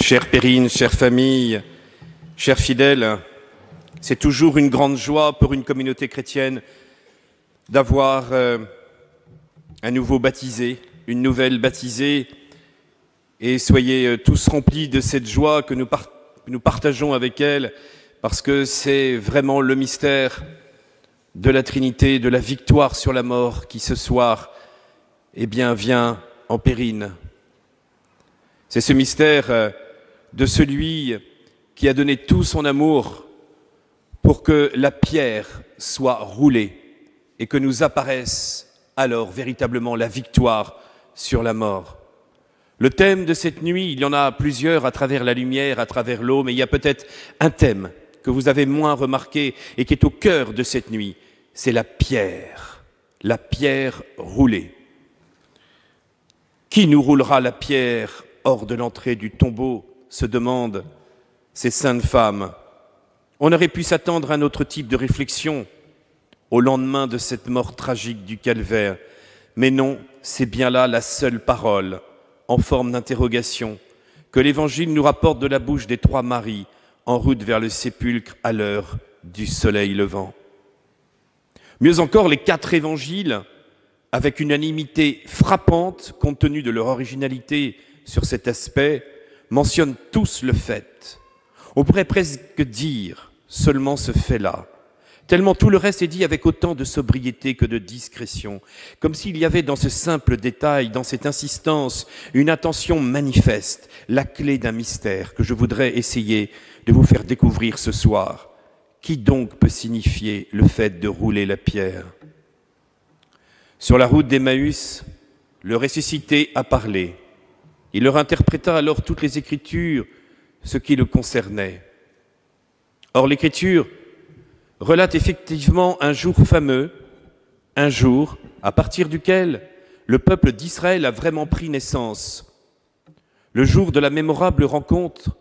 Chère Perrine, chère famille, chers fidèles, c'est toujours une grande joie pour une communauté chrétienne d'avoir un nouveau baptisé, une nouvelle baptisée, et soyez tous remplis de cette joie que nous partageons avec elle, parce que c'est vraiment le mystère de la Trinité, de la victoire sur la mort qui ce soir vient en Perrine. C'est ce mystère de celui qui a donné tout son amour pour que la pierre soit roulée et que nous apparaisse alors véritablement la victoire sur la mort. Le thème de cette nuit, il y en a plusieurs à travers la lumière, à travers l'eau, mais il y a peut-être un thème que vous avez moins remarqué et qui est au cœur de cette nuit, c'est la pierre roulée. Qui nous roulera la pierre hors de l'entrée du tombeau, se demandent ces saintes femmes. On aurait pu s'attendre à un autre type de réflexion au lendemain de cette mort tragique du calvaire. Mais non, c'est bien là la seule parole, en forme d'interrogation, que l'Évangile nous rapporte de la bouche des trois Maries en route vers le sépulcre à l'heure du soleil levant. Mieux encore, les quatre évangiles, avec une unanimité frappante, compte tenu de leur originalité sur cet aspect, mentionnent tous le fait. On pourrait presque dire seulement ce fait-là, tellement tout le reste est dit avec autant de sobriété que de discrétion, comme s'il y avait dans ce simple détail, dans cette insistance, une intention manifeste, la clé d'un mystère que je voudrais essayer de vous faire découvrir ce soir. Qui donc peut signifier le fait de rouler la pierre ? Sur la route d'Emmaüs, le ressuscité a parlé. Il leur interpréta alors toutes les Écritures, ce qui le concernait. Or, l'Écriture relate effectivement un jour fameux, un jour à partir duquel le peuple d'Israël a vraiment pris naissance. Le jour de la mémorable rencontre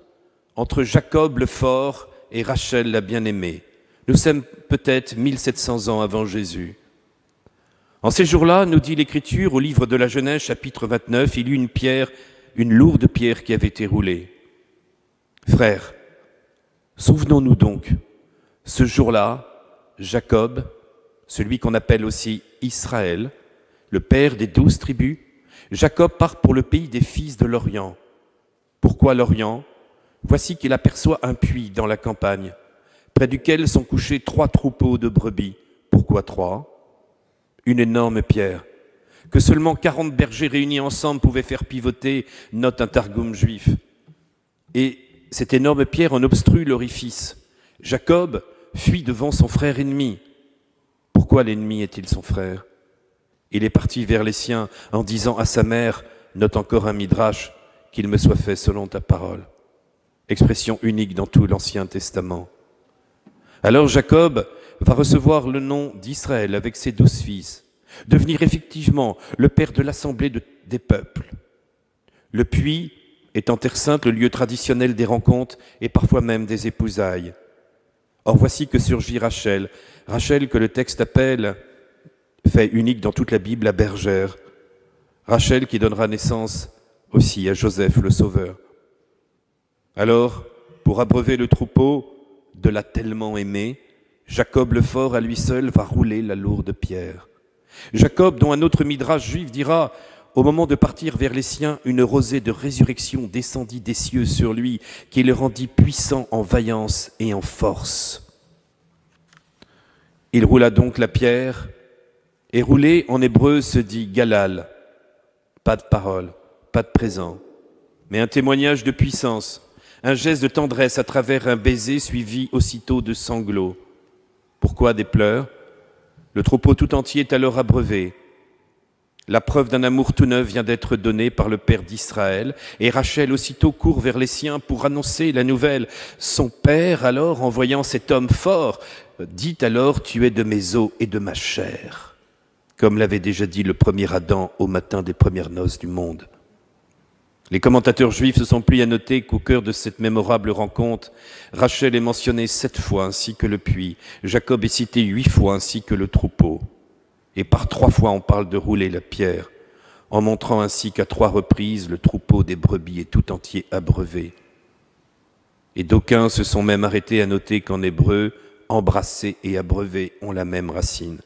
entre Jacob le fort et Rachel la bien-aimée. Nous sommes peut-être 1700 ans avant Jésus. En ces jours-là, nous dit l'Écriture au livre de la Genèse, chapitre 29, il y eut une lourde pierre qui avait été roulée. Frères, souvenons-nous donc, ce jour-là, Jacob, celui qu'on appelle aussi Israël, le père des 12 tribus, Jacob part pour le pays des fils de l'Orient. Pourquoi l'Orient ? Voici qu'il aperçoit un puits dans la campagne, près duquel sont couchés 3 troupeaux de brebis. Pourquoi 3 ? Une énorme pierre, que seulement 40 bergers réunis ensemble pouvaient faire pivoter, note un targum juif. Et cette énorme pierre en obstrue l'orifice. Jacob fuit devant son frère ennemi. Pourquoi l'ennemi est-il son frère ? Il est parti vers les siens en disant à sa mère, note encore un midrash, qu'il me soit fait selon ta parole. Expression unique dans tout l'Ancien Testament. Alors Jacob va recevoir le nom d'Israël avec ses 12 fils, devenir effectivement le père de l'assemblée des peuples. Le puits est en Terre Sainte le lieu traditionnel des rencontres et parfois même des épousailles. Or voici que surgit Rachel que le texte appelle, fait unique dans toute la Bible, la bergère. Rachel qui donnera naissance aussi à Joseph le Sauveur. Alors, pour abreuver le troupeau de la tellement aimée, Jacob le fort à lui seul va rouler la lourde pierre. Jacob, dont un autre midrash juif dira, au moment de partir vers les siens, une rosée de résurrection descendit des cieux sur lui, qui le rendit puissant en vaillance et en force. Il roula donc la pierre, et rouler en hébreu se dit galal, pas de parole, pas de présent, mais un témoignage de puissance, un geste de tendresse à travers un baiser suivi aussitôt de sanglots. Pourquoi des pleurs ? Le troupeau tout entier est alors abreuvé. La preuve d'un amour tout neuf vient d'être donnée par le père d'Israël, et Rachel aussitôt court vers les siens pour annoncer la nouvelle. Son père, alors, en voyant cet homme fort, dit alors « Tu es de mes os et de ma chair », comme l'avait déjà dit le premier Adam au matin des premières noces du monde. Les commentateurs juifs se sont plis à noter qu'au cœur de cette mémorable rencontre, Rachel est mentionnée 7 fois ainsi que le puits, Jacob est cité 8 fois ainsi que le troupeau. Et par 3 fois on parle de rouler la pierre, en montrant ainsi qu'à 3 reprises le troupeau des brebis est tout entier abreuvé. Et d'aucuns se sont même arrêtés à noter qu'en hébreu, embrasser et abreuver ont la même racine.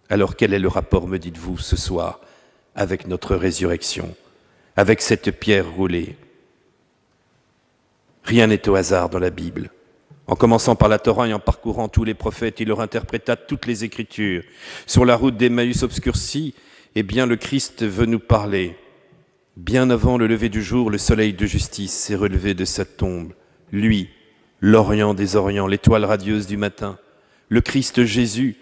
Alors quel est le rapport, me dites-vous, ce soir, avec notre résurrection, avec cette pierre roulée? Rien n'est au hasard dans la Bible. En commençant par la Torah et en parcourant tous les prophètes, il leur interpréta toutes les Écritures. Sur la route d'Emmaüs obscurcie, eh bien, le Christ veut nous parler. Bien avant le lever du jour, le soleil de justice s'est relevé de sa tombe. Lui, l'Orient des Orients, l'étoile radieuse du matin, le Christ Jésus,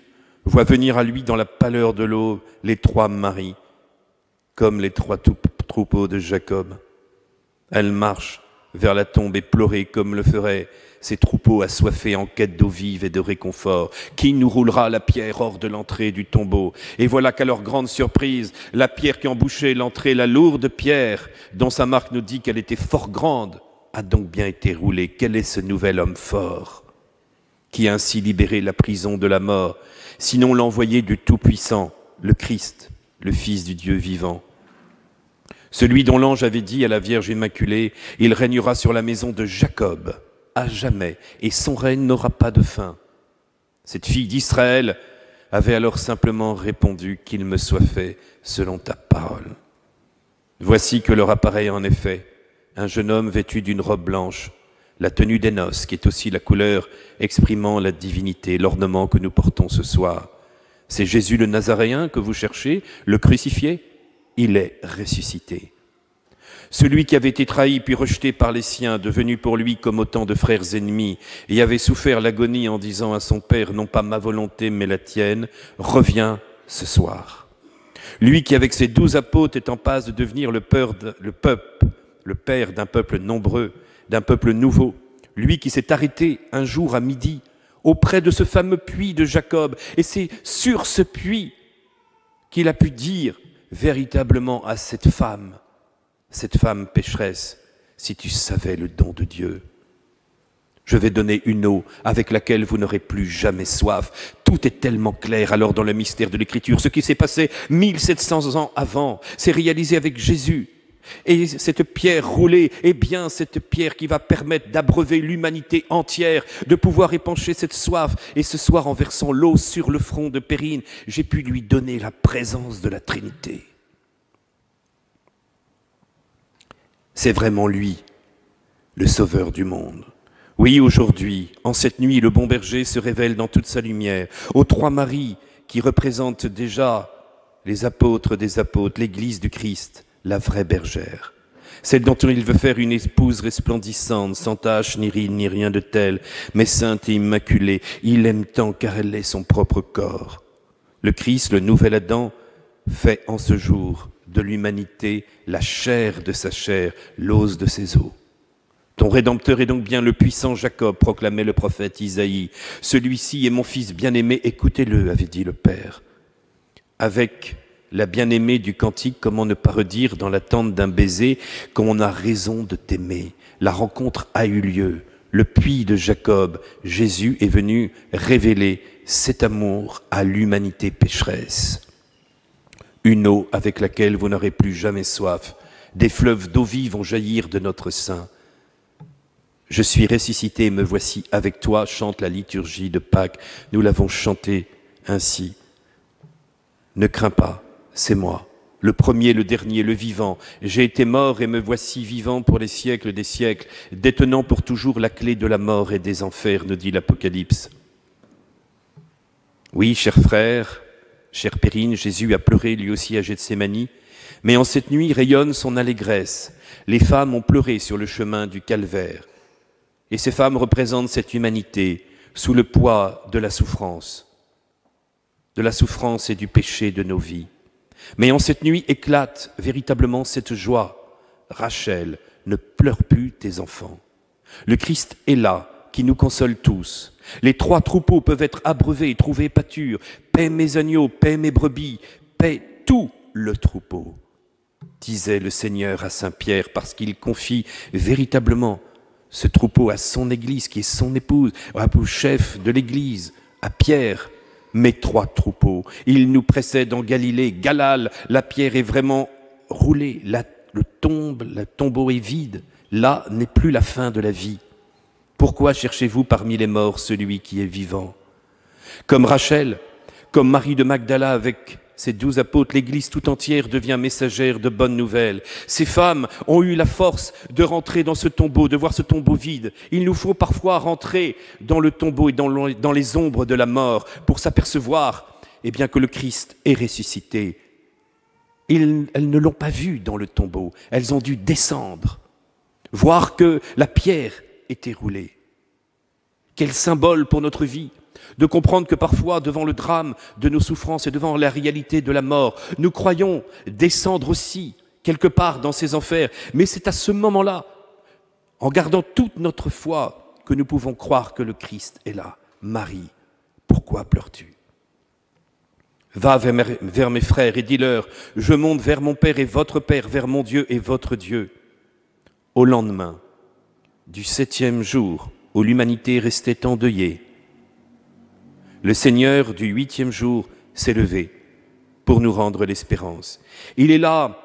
voit venir à lui dans la pâleur de l'aube les trois Maries, comme les trois troupeaux de Jacob. Elle marche vers la tombe et pleurer comme le feraient ces troupeaux assoiffés en quête d'eau vive et de réconfort. Qui nous roulera la pierre hors de l'entrée du tombeau? Et voilà qu'à leur grande surprise, la pierre qui embouchait l'entrée, la lourde pierre, dont sa marque nous dit qu'elle était fort grande, a donc bien été roulée. Quel est ce nouvel homme fort qui a ainsi libéré la prison de la mort, sinon l'envoyé du Tout-Puissant, le Christ, le Fils du Dieu vivant? Celui dont l'ange avait dit à la Vierge Immaculée, il régnera sur la maison de Jacob à jamais, et son règne n'aura pas de fin. Cette fille d'Israël avait alors simplement répondu, qu'il me soit fait selon ta parole. Voici que leur apparaît en effet un jeune homme vêtu d'une robe blanche, la tenue des noces, qui est aussi la couleur exprimant la divinité, l'ornement que nous portons ce soir. C'est Jésus le Nazaréen que vous cherchez, le crucifié? Il est ressuscité. Celui qui avait été trahi puis rejeté par les siens, devenu pour lui comme autant de frères ennemis, et avait souffert l'agonie en disant à son Père, non pas ma volonté mais la tienne, revient ce soir. Lui qui avec ses 12 apôtres est en passe de devenir le père d'un peuple nombreux, d'un peuple nouveau, lui qui s'est arrêté un jour à midi auprès de ce fameux puits de Jacob, et c'est sur ce puits qu'il a pu dire véritablement à cette femme pécheresse, si tu savais le don de Dieu, je vais donner une eau avec laquelle vous n'aurez plus jamais soif. Tout est tellement clair alors dans le mystère de l'Écriture. Ce qui s'est passé 1700 ans avant, c'est réalisé avec Jésus. Et cette pierre roulée est bien cette pierre qui va permettre d'abreuver l'humanité entière, de pouvoir épancher cette soif. Et ce soir, en versant l'eau sur le front de Périne, j'ai pu lui donner la présence de la Trinité. C'est vraiment lui, le Sauveur du monde. Oui, aujourd'hui, en cette nuit, le bon berger se révèle dans toute sa lumière aux trois Maries qui représentent déjà les apôtres des apôtres, l'Église du Christ, la vraie bergère. Celle dont il veut faire une épouse resplendissante, sans tache, ni ride, ni rien de tel, mais sainte et immaculée. Il aime tant car elle est son propre corps. Le Christ, le nouvel Adam, fait en ce jour de l'humanité la chair de sa chair, l'os de ses os. Ton Rédempteur est donc bien le puissant Jacob, proclamait le prophète Isaïe. Celui-ci est mon fils bien-aimé, écoutez-le, avait dit le Père. Avec la bien-aimée du cantique, comment ne pas redire dans l'attente d'un baiser qu'on a raison de t'aimer. La rencontre a eu lieu. Le puits de Jacob, Jésus est venu révéler cet amour à l'humanité pécheresse. Une eau avec laquelle vous n'aurez plus jamais soif. Des fleuves d'eau vive vont jaillir de notre sein. Je suis ressuscité et me voici avec toi, chante la liturgie de Pâques. Nous l'avons chanté ainsi. Ne crains pas, c'est moi, le premier, le dernier, le vivant. J'ai été mort et me voici vivant pour les siècles des siècles, détenant pour toujours la clé de la mort et des enfers, nous dit l'Apocalypse. Oui, chers frères, chère Périne, Jésus a pleuré lui aussi à Gethsémani, mais en cette nuit rayonne son allégresse. Les femmes ont pleuré sur le chemin du calvaire. Et ces femmes représentent cette humanité sous le poids de la souffrance et du péché de nos vies. Mais en cette nuit éclate véritablement cette joie. Rachel, ne pleure plus tes enfants. Le Christ est là, qui nous console tous. Les trois troupeaux peuvent être abreuvés et trouver pâture. Paie mes agneaux, paie mes brebis, paie tout le troupeau, disait le Seigneur à Saint Pierre, parce qu'il confie véritablement ce troupeau à son Église, qui est son épouse, au chef de l'Église, à Pierre. Mes trois troupeaux, il nous précède en Galilée, Galale, la pierre est vraiment roulée, le tombeau est vide, là n'est plus la fin de la vie. Pourquoi cherchez-vous parmi les morts celui qui est vivant? Comme Rachel, comme Marie de Magdala avec ses 12 apôtres, l'Église tout entière devient messagère de bonnes nouvelles. Ces femmes ont eu la force de rentrer dans ce tombeau, de voir ce tombeau vide. Il nous faut parfois rentrer dans le tombeau et dans les ombres de la mort pour s'apercevoir que le Christ est ressuscité. Elles ne l'ont pas vu dans le tombeau, elles ont dû descendre, voir que la pierre était roulée. Quel symbole pour notre vie de comprendre que parfois, devant le drame de nos souffrances et devant la réalité de la mort, nous croyons descendre aussi quelque part dans ces enfers. Mais c'est à ce moment-là, en gardant toute notre foi, que nous pouvons croire que le Christ est là. Marie, pourquoi pleures-tu? Va vers mes frères et dis-leur, je monte vers mon Père et votre Père, vers mon Dieu et votre Dieu. Au lendemain du 7e jour, où l'humanité restait endeuillée, le Seigneur du 8e jour s'est levé pour nous rendre l'espérance. Il est là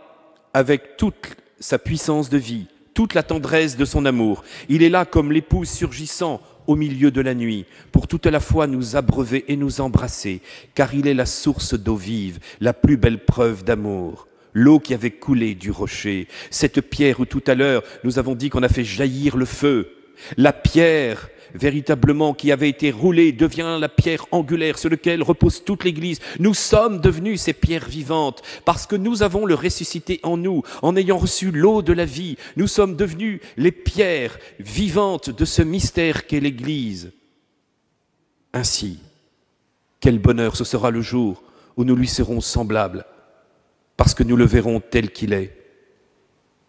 avec toute sa puissance de vie, toute la tendresse de son amour. Il est là comme l'épouse surgissant au milieu de la nuit pour tout à la fois nous abreuver et nous embrasser, car il est la source d'eau vive, la plus belle preuve d'amour. L'eau qui avait coulé du rocher, cette pierre où tout à l'heure nous avons dit qu'on a fait jaillir le feu, la pierre véritablement qui avait été roulée devient la pierre angulaire sur laquelle repose toute l'Église. Nous sommes devenus ces pierres vivantes parce que nous avons le ressuscité en nous. En ayant reçu l'eau de la vie, nous sommes devenus les pierres vivantes de ce mystère qu'est l'Église. Ainsi, quel bonheur ce sera le jour où nous lui serons semblables parce que nous le verrons tel qu'il est.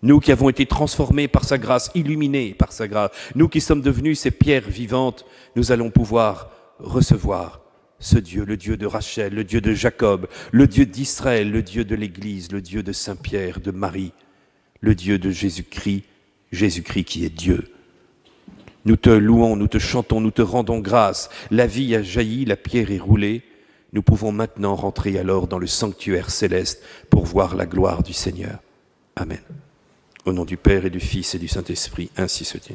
Nous qui avons été transformés par sa grâce, illuminés par sa grâce, nous qui sommes devenus ces pierres vivantes, nous allons pouvoir recevoir ce Dieu, le Dieu de Rachel, le Dieu de Jacob, le Dieu d'Israël, le Dieu de l'Église, le Dieu de Saint-Pierre, de Marie, le Dieu de Jésus-Christ, Jésus-Christ qui est Dieu. Nous te louons, nous te chantons, nous te rendons grâce. La vie a jailli, la pierre est roulée. Nous pouvons maintenant rentrer alors dans le sanctuaire céleste pour voir la gloire du Seigneur. Amen. Au nom du Père et du Fils et du Saint-Esprit, ainsi soit-il.